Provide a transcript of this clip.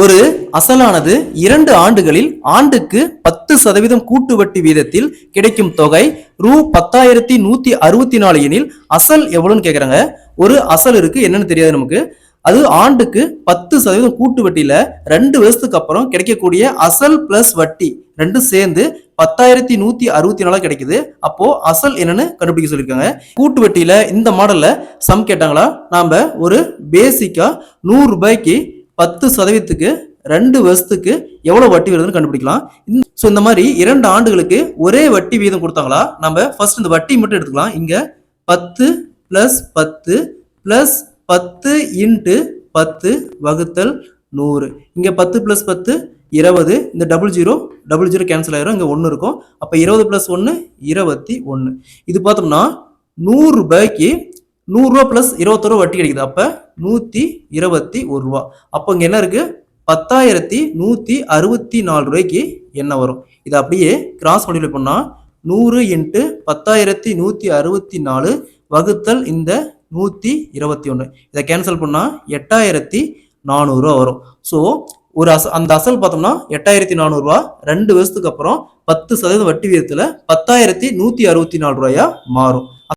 ஒரு அசலானது 2 ஆண்டுகளில் ஆண்டுக்கு 10% கூட்டு வட்டி வீதத்தில் கிடைக்கும் தொகை ரூ 10,164 எனில் அசல் எவ்வளவுன்னு கேக்குறாங்க. ஒரு அசல் இருக்கு, என்னன்னு தெரியாது நமக்கு. அது ஆண்டுக்கு 10% கூட்டு வட்டியில 2 வருஷத்துக்கு அப்புறம் கிடைக்கக்கூடிய அசல் பிளஸ் வட்டி ரெண்டும் சேர்ந்து 10,164 கிடைக்குது. அப்போ அசல் என்னன்னு கண்டுபிடிக்க சொல்லியிருக்காங்க. கூட்டு வட்டியில இந்த மாடல்ல சம் கேட்டாங்களா, நாம ஒரு பேசிக்கா 100 ரூபாய்க்கு 10%க்கு 2 வருஷத்துக்கு எவ்வளவு வட்டி வருதுன்னு கண்டுபிடிக்கலாம். இந்த மாதிரி 2 ஆண்டுகளுக்கு ஒரே வட்டி வீதம் கொடுத்தாங்களா, நம்ம ஃபர்ஸ்ட் இந்த வட்டி மட்டும் எடுத்துக்கலாம். இங்க 10 பிளஸ் 10 பிளஸ் 10 இன்ட்டு 10 வகுத்தல் 100. இங்க 10 பிளஸ் 10 20. இந்த டபுள் ஜீரோ கேன்சல் ஆயிரும். இங்க 1 இருக்கும். அப்ப 20 பிளஸ் 1 21. இது பார்த்தோம்னா 100 ரூபாய்க்கு 100 ரூபா பிளஸ் 21 ரூபா வட்டி கிடைக்குது. அப்ப 121 ரூபா. அப்போ இங்க என்ன இருக்கு, 10,164 ரூபாய்க்கு என்ன வரும். இதை அப்படியே கிராஸ் மல்டிப்ளை பண்ணா 100 இன்ட்டு 10,164 வகுத்தல் இந்த 121. இதை கேன்சல் பண்ணா 8,400 ரூபா வரும். ஸோ அந்த அசல் பார்த்தோம்னா 8,400 ரூபா 2 வருஷத்துக்கு அப்புறம் 10% வட்டி வீதத்துல 10,164 ரூபாயா மாறும்.